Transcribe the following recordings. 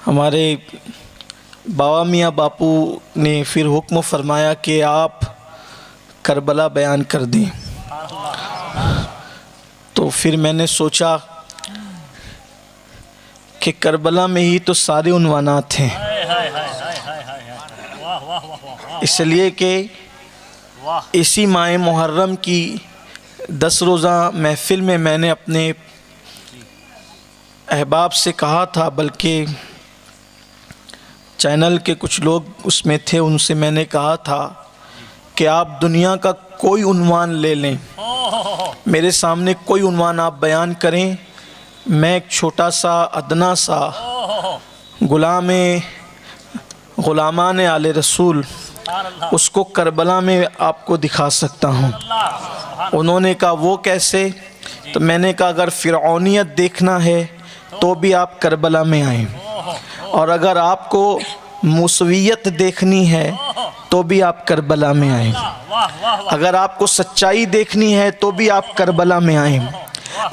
हमारे बाबा मियाँ बापू ने फिर हुक्म फरमाया कि आप करबला बयान कर दें। तो फिर मैंने सोचा कि करबला में ही तो सारे उन्वानात हैं, इसलिए कि इसी माह मुहर्रम की 10 रोज़ा महफ़िल में मैंने अपने अहबाब से कहा था, बल्कि चैनल के कुछ लोग उसमें थे, उनसे मैंने कहा था कि आप दुनिया का कोई उन्वान ले लें, मेरे सामने कोई उन्वान आप बयान करें, मैं एक छोटा सा अदना सा ग़ुलामान आले रसूल उसको करबला में आपको दिखा सकता हूँ। उन्होंने कहा वो कैसे? तो मैंने कहा अगर फ़िरऔनियत देखना है तो भी आप करबला में आएँ, और अगर आपको मूसवियत देखनी है तो भी आप करबला में आएँ, अगर आपको सच्चाई देखनी है तो भी आप करबला में आएँ,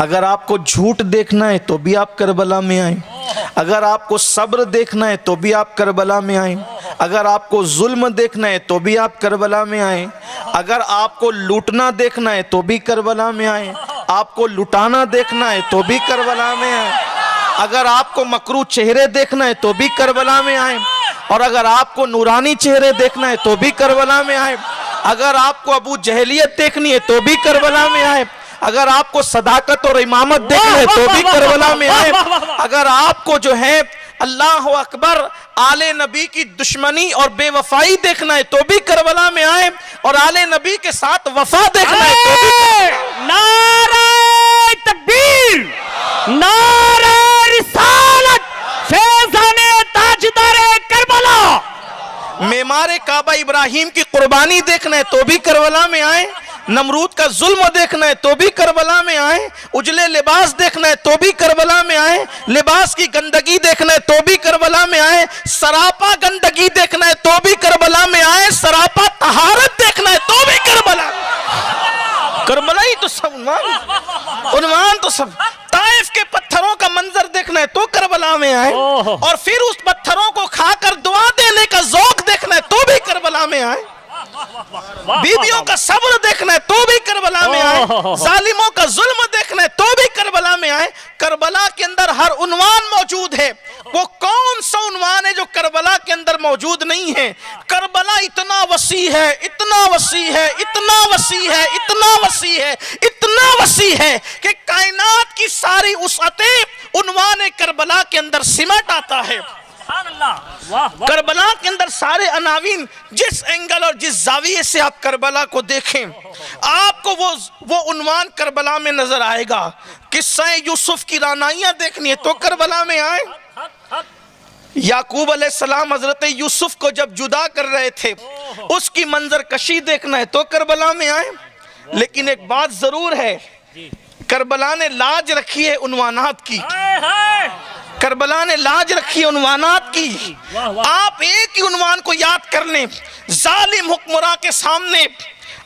अगर आपको झूठ देखना है तो भी आप करबला में आएँ, अगर आपको सब्र देखना है तो भी आप करबला में आएँ, अगर आपको जुल्म देखना है तो भी आप करबला में आएँ, अगर आपको लूटना देखना है तो भी करबला में आएँ, आपको लुटाना देखना है तो भी करबला में आएँ, अगर आपको मकरू चेहरे देखना है तो भी करबला में आए, और अगर आपको नूरानी चेहरे देखना है तो भी करबला में आए, अगर आपको अबू जहलियत देखनी है तो भी करबला में आए, अगर आपको सदाकत और इमामत देखना है तो भी करबला में आए, अगर आपको जो है अल्लाह अकबर आले नबी की दुश्मनी और बेवफाई देखना है तो भी करबला में आए, और आले नबी के साथ वफा देखना है तो भी। नारे तकबीर, नारे रिसालत, फैज़ाने ताजदारे करबला। मेमारे काबा इब्राहिम की कुर्बानी देखना है तो भी करबला में आए, नमरूद का जुल्म देखना है तो भी करबला में आए, उजले लिबास देखना है तो भी करबला में आए, लिबास की गंदगी देखना है तो भी करबला में आए, सरापा गंदगी देखना है तो भी करबला में आए, सरापा तहारत देखना है तो भी करबला। करबला ही तो सब उन्वान तो सब। ताइफ के पत्थरों का मंजर देखना है तो करबला में आए, और फिर उस पत्थरों को खाकर दुआ देने का ज़ौक़ देखना है तो भी करबला में आए, बीवियों का सब्र देखना है तो भी करबला में आए, जालिमों का जुल्म देखना है तो भी करबला में आए। करबला के अंदर हर उन्वान मौजूद है। वो कौन सा उन्वान है जो करबला के अंदर मौजूद नहीं है? करबला इतना वसी है, इतना वसी है, इतना वसी है, इतना वसी है, इतना वसी है कि कायनात की सारी उसअतें उन्वान करबला के अंदर सिमट आता है। करबला के अंदर सारे जिस एंगल और जिस जाविये से आप करबला को देखें, आपको वो उन्वान करबला में नजर आएगा। किस्सा यूसुफ की रानाइयां देखनी है तो करबला में आए, याकूब अलैहिस्सलाम हजरत यूसुफ को जब जुदा कर रहे थे उसकी मंजर कशी देखना है तो करबला में आए। लेकिन एक बात जरूर है, करबला ने लाज रखी है उन्वानात की, करबला ने लाज रखी है उन्वानात की। आप एक ही उन्वान को याद कर लें, जालिम हुक्मरां के सामने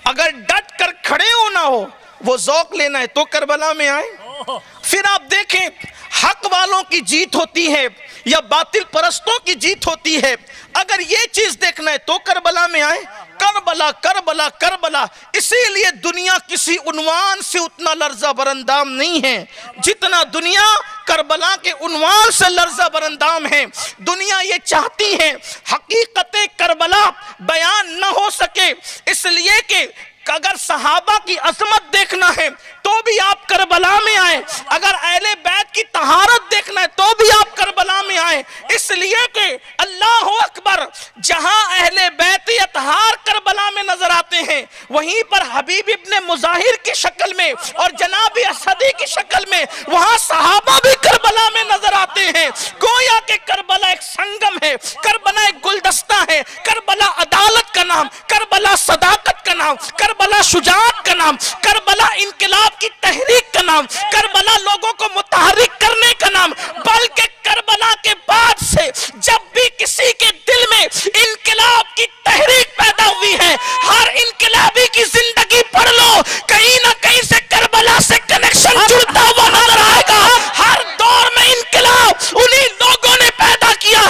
अगर डट कर खड़े होना हो, वो ज़ौक़ लेना है तो करबला में आए। फिर आप देखें, हक वालों की जीत होती है या बातिल परस्तों की जीत होती है, अगर ये चीज देखना है तो करबला में आए। करबला करबला करबला, इसीलिए दुनिया किसी उन्वान से उतना लर्जा बरंदाम नहीं है जितना दुनिया करबला के उन्वान से लर्जा बरंदाम है। दुनिया ये चाहती है हकीकत करबला बयान न हो सके, इसलिए कि अगर सहाबा की अजमत देखना है तो भी आप करबला में आए, अगर अहले बैत की तहारत देखना है तो भी आप करबला में आए, इसलिए कि अल्लाह अकबर, जहां अहले बैत अतहार करबला में नजर आते हैं, वहीं पर हबीब इब्ने मुजाहिर की शक्ल में और जनाब असदी की शक्ल में वहां सहाबा भी करबला में नजर आते हैं। गोया के करबला एक संगम है, करबला एक गुलदस्ता है, करबला अदालत का नाम, करबला सदाकत का नाम, करबला शुजाअत का नाम, करबला इनकलाब की तहरीक का नाम, करबला लोगों को मुतहर्रिक करने का नाम। बल्कि करबला के बाद से जब भी किसी के दिल में इनकलाब की तहरीक पैदा हुई है, हर इनकलाबी की जिंदगी पढ़ लो, कहीं ना कहीं से करबला से कनेक्शन जुड़ता हुआ नजर आएगा। हर दौर में इनकलाब उन्हीं लोगों ने पैदा किया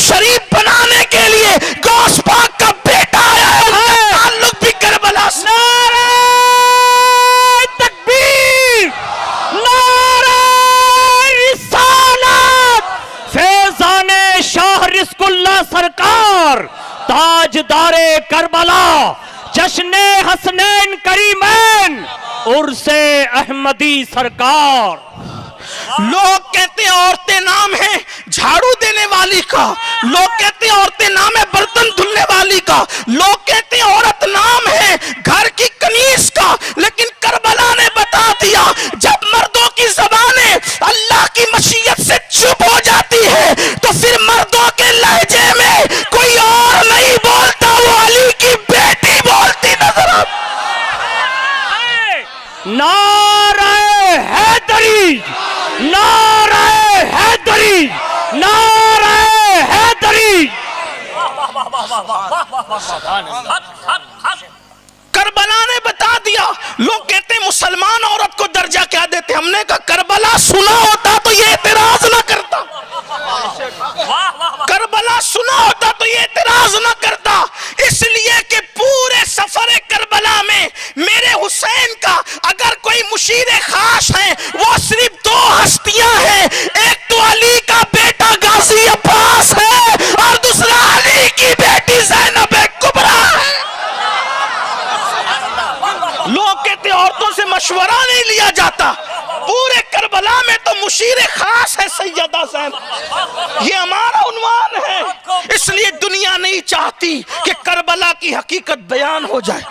शरीफ बनाने के लिए गौस पाक का बेटा आया है, उसका ताल्लुक भी करबला से। नारे तकबीर, नारे रिसालत, फैजाने शाह रिज़्क़ुल्लाह सरकार, ताजदारे करबला, जश्ने हसनैन करीमैन, उर्से अहमदी सरकार। लोग कहते हैं औरतें नाम है झाड़ू देने वाली का, लोग कहते हैं औरतें नाम है बर्तन धुलने वाली का, लोग कहते हैं औरत नाम है घर की कनीज का, लेकिन करबला ने बता दिया जब मर्दों की ज़बानें अल्लाह की मशीयत से चुप हो जाती है तो फिर मर्दों के लहजे में कोई और नहीं बोलता, वो अली की बेटी बोलती नजर आती। नारे हैदरी, नारे हैदरी, नारे हैदरी। करबला ने बता दिया। लोग कहते हैं मुसलमान औरत को दर्जा क्या देते, हमने कहा करबला सुना होता तो ये एतराज ना करता, करबला सुना होता तो ये एतराज ना करता, इसलिए कि पूरे सफर करबला में मेरे हुसैन का अगर कोई मुशीर खास है वो सिर्फ दो हस्तियां हैं, एक तो अली का बेटा गाजी अब्बास है और दूसरा अली की बेटी ज़ैनब कुबरा है। लोग कहते औरतों से मशवरा नहीं लिया जाता, पूरे करबला में तो मुशीर खास है सैयदा ज़ैनब, ये हमारा उन्वान है, इसलिए दुनिया नहीं चाहती कि करबला की हकीकत बयान हो जाए।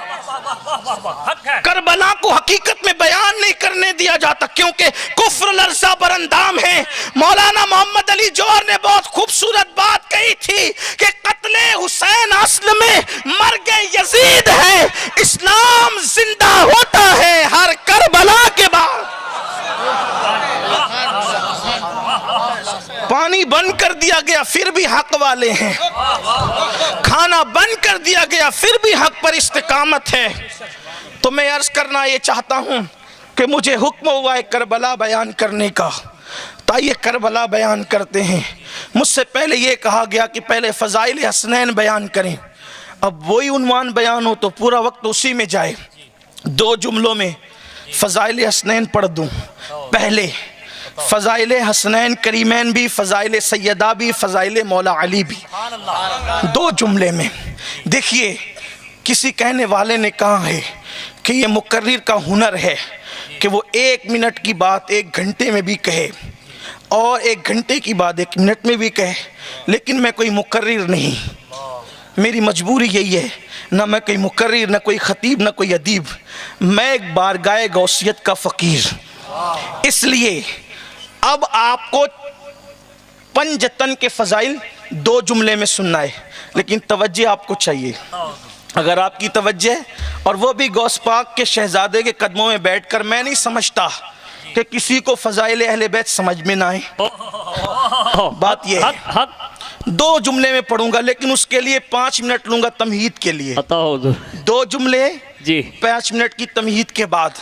करबला को हकीकत में बयान नहीं करने दिया जाता क्योंकि कुफ्र लर्ज़ा बरंदाम है। मौलाना मोहम्मद अली जौहर ने बहुत खूबसूरत बात कही थी कि कत्ले हुसैन असल में मर्ग यजीद है, इस्लाम जिंदा होता है हर करबला के बाद। पानी बंद कर दिया गया फिर भी हक वाले हैं, खाना बंद कर दिया गया फिर भी हक पर इस्तिकामत है। तो मैं अर्ज करना ये चाहता हूं कि मुझे हुक्म हुआ है करबला बयान करने का, तो ये करबला बयान करते हैं। मुझसे पहले ये कहा गया कि पहले फ़ज़ाइल हसनैन बयान करें, अब वही उन्वान बयान हो तो पूरा वक्त उसी में जाए। दो जुमलों में फ़ज़ाइल हसनैन पढ़ दूं। पहले फ़ज़ाइल हसनैन करीमैन भी, फ़ज़ाइल सैयदा भी, फ़ज़ाइल मौला अली भी, दो जुमले में। देखिए किसी कहने वाले ने कहा है कि ये मुकर्रिर का हुनर है कि वो 1 मिनट की बात 1 घंटे में भी कहे और 1 घंटे की बात 1 मिनट में भी कहे, लेकिन मैं कोई मुकर्रिर नहीं, मेरी मजबूरी यही है, ना मैं कोई मुकर्रिर, ना कोई खतीब, ना कोई अदीब, मैं एक बारगाह गौसियत का फ़कीर। इसलिए अब आपको पंजतन के फ़ज़ाइल 2 जुमले में सुनना है, लेकिन तवज्जो आपको चाहिए। अगर आपकी तवज्जो और वो भी गौस पाक के शहजादे के कदमों में बैठकर, मैं नहीं समझता कि किसी को फ़ज़ाइल अहले बैत समझ में ना आए। बात ये है 2 जुमले में पढ़ूंगा, लेकिन उसके लिए 5 मिनट लूंगा तमहीद के लिए। 2 जुमले जी 5 मिनट की तमहीद के बाद,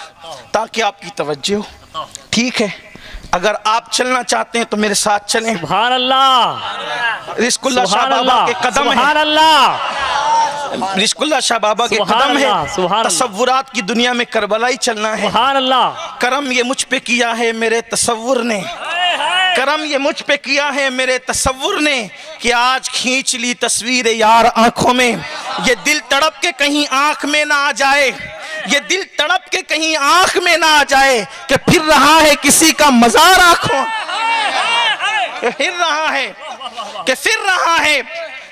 ताकि आपकी तवज्जो हो। ठीक है, अगर आप चलना चाहते हैं तो मेरे साथ चलें। सुभान अल्लाह, रिज़्क़ुल्लाह शाह बाबा के कदम है, सुभान अल्लाह, रिज़्क़ुल्लाह शाह बाबा के कदम है, तसव्वुरात की दुनिया में करबला ही चलना है। सुभान अल्लाह। करम ये मुझ पे किया है मेरे तसव्वुर ने, करम ये मुझ पे किया है मेरे तसव्वुर ने कि आज खींच ली तस्वीर यार आंखों में, ये दिल तड़प के कहीं आंख में ना आ जाए, ये दिल तड़प के कहीं आंख में ना आ जाए कि फिर रहा है किसी का मजार आंखों, फिर रहा है कि फिर रहा है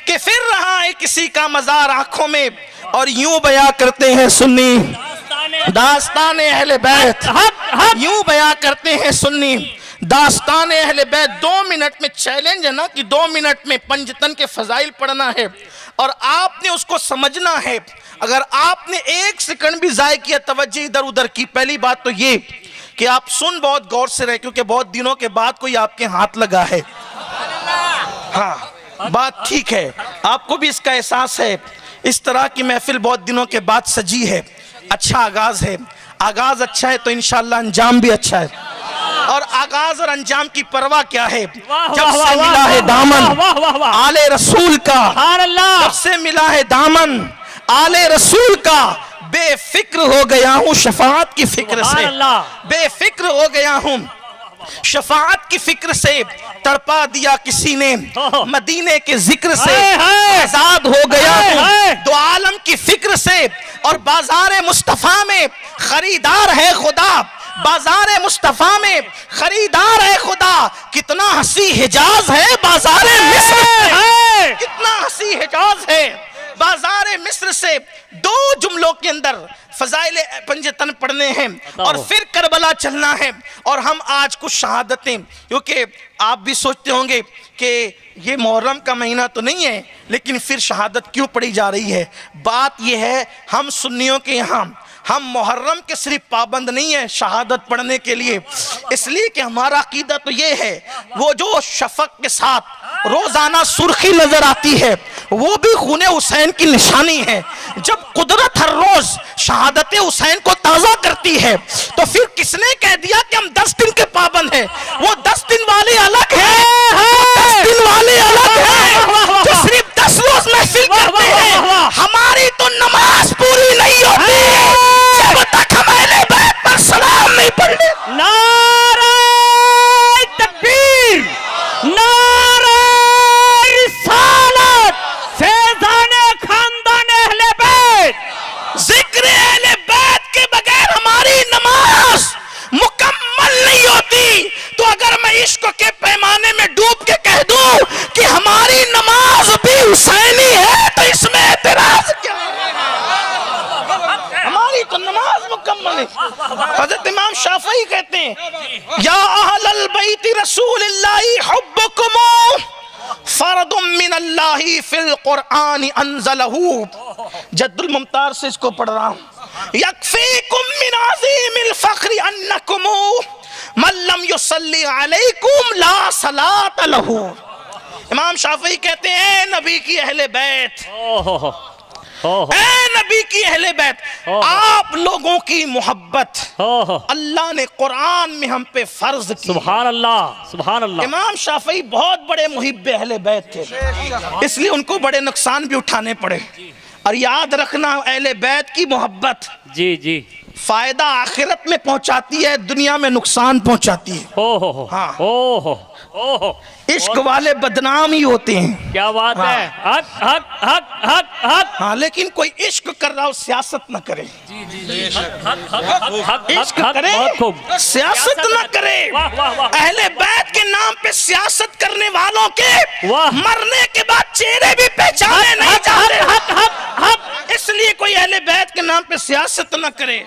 कि फिर रहा है किसी का मजार आंखों में। और यूं बयां करते हैं सुन्नी दास्तान अहले बैत, यूं बयां करते हैं सुन्नी दास्तान अहले बैत। 2 मिनट में चैलेंज है ना कि 2 मिनट में पंजतन के फ़ज़ाइल पढ़ना है और आपने उसको समझना है। अगर आपने 1 सेकंड भी ज़ाय किया, तवज्जो इधर उधर की, पहली बात तो ये कि आप सुन बहुत गौर से रहे, क्योंकि बहुत दिनों के बाद कोई आपके हाथ लगा है। हाँ, बात ठीक है, आपको भी इसका एहसास है। इस तरह की महफिल बहुत दिनों के बाद सजी है, अच्छा आगाज है, आगाज अच्छा है तो इंशाअल्लाह अंजाम भी अच्छा है। और आगाज और अंजाम की परवाह क्या है। वाह, जब वाह, से वाह, मिला वाह, है दामन वाह, वाह, वाह। आले रसूल का, सुभान अल्लाह। जब से मिला है दामन आले रसूल का, बेफिक्र हो गया हूँ शफाअत की फिक्र सुभान से, अल्लाह। बेफिक्र हो गया हूँ शफाअत की फिक्र से। तड़पा दिया किसी ने मदीने के जिक्र से, हाय, हाय। आजाद हो गया हाय, हूँ हाय। दो आलम की फिक्र से। और बाजार मुस्तफा में खरीदार है खुदा, बाजार मुस्तफा में खरीदार है खुदा। कितना हंसी हिजाज है बाजार मिस्र से, कितना हंसी हिजाज है बाजार मिस्र से। दो जुमलों के अंदर फजाइल पंजतन पढ़ने हैं और फिर करबला चलना है। और हम आज कुछ शहादतें, क्योंकि आप भी सोचते होंगे कि ये मुहर्रम का महीना तो नहीं है, लेकिन फिर शहादत क्यों पढ़ी जा रही है। बात यह है, हम सुन्नियों के यहाँ हम मुहर्रम के सिर्फ पाबंद नहीं है शहादत पढ़ने के लिए, इसलिए कि हमारा अकीदा तो ये है, वो जो शफक के साथ रोजाना सुर्खी नजर आती है वो भी खूने हुसैन की निशानी है। जब कुदरत हर रोज शहादत हुसैन को ताजा करती है तो फिर किसने कह दिया कि हम 10 दिन के पाबंद हैं। वो 10 दिन वाले अलग है, 10 दिन वाले अलग है जो सिर्फ 10 रोज महफिल करते हैं। हमारी तो नमाज पूरी नहीं होती जब तक हम अहले बैत पर सलाम नहीं पढ़ते। नारे तकबीर, नारे रिसालत, फैज़ाने खानदान अहले बैत। जिक्र अहले बैत के बगैर हमारी नमाज मुकम्मल नहीं होती। तो अगर मैं इश्क के पैमाने में डूब के कह दूं कि हमारी नमाज भी हुसैनी है तो इसमें एतराज क्या है? हमारी तो नमाज मुकम्मल है। हज़रत इमाम शाफ़ी कहते हैं, या अहलल बैत रसूलिल्लाहि हुब्बुकुम फर्दुम मिनल्लाहि फिल कुरआन अंज़लहू। जद्दुल मुमतार से इसको पढ़ रहा हूँ। यकफीकुम मिन अज़ीमिल फ़ख्रि अन्नकुम मन लम युसल्ली अलैकुम ला सलात लहू। इमाम शाफ़ी कहते हैं, नबी की अहले बैत, ऐ नबी की अहले बैत, आप लोगों की मोहब्बत अल्लाह ने कुरान में हम पे फर्ज की। सुभान अल्लाह, सुभान अल्लाह। इमाम शाफी बहुत बड़े मुहिब्बे अहले बैत थे, इसलिए उनको बड़े नुकसान भी उठाने पड़े। और याद रखना, अहले बैत की मोहब्बत जी जी फायदा आखिरत में पहुंचाती है, दुनिया में नुकसान पहुंचाती है। हो हाँ। हो इश्क वाले बदनाम ही होते हैं। क्या बात है। हक हक हक हक हक। हाँ, लेकिन कोई इश्क कर रहा हो सियासत न करे, इश्क करे सियासत न करे। अहले बैत के नाम पे सियासत करने वालों के मरने के बाद चेहरे भी पहचाने नहीं जाते। इसलिए कोई अहले बैत के नाम पे सियासत न करे,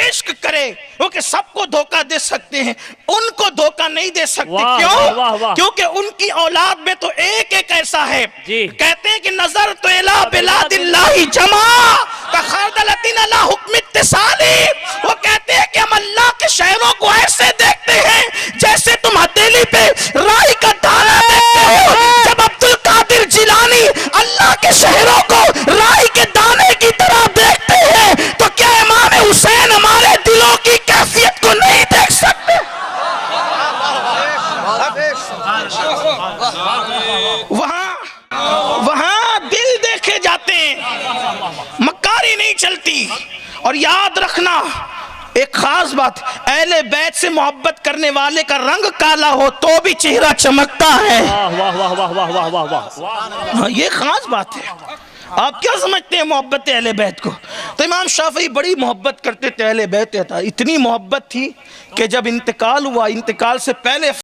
इश्क करे, क्योंकि सबको धोखा दे सकते हैं, उनको धोखा नहीं दे सकते। क्यों? क्योंकि उनकी औलाद में तो एक एक ऐसा है। कहते हैं कि नजर तो इला बिलादिल्लाहि जमा का खरदलतिन अला हुक्म इत्तिसाली। वो कहते हैं कि हम अल्लाह के शहरों को ऐसे देखते हैं जैसे तुम हथेली पे राई का दाना देखते हो। जब अब्दुल कादिर जिलानी अल्लाह के शहरों को राई के दाने की तरह देखते हैं तो क्या इमाम हुसैन हमारे दिलों की कैफियत को नहीं देख सकते? वहां दिल देखे जाते हैं, मक्कारी नहीं चलती। और याद रखना एक खास बात, अहले बैत से मोहब्बत करने वाले का रंग काला हो तो भी चेहरा चमकता है। वाह वाह वाह वाह वाह वाह वाह। ये खास बात है। आप क्या समझते हैं मोहब्बत अहले बैत को? तो इमाम शाफी बड़ी मोहब्बत करते थे अहले बैत। इतनी मोहब्बत थी कि जब इंतकाल हुआ, इंतकाल से पहले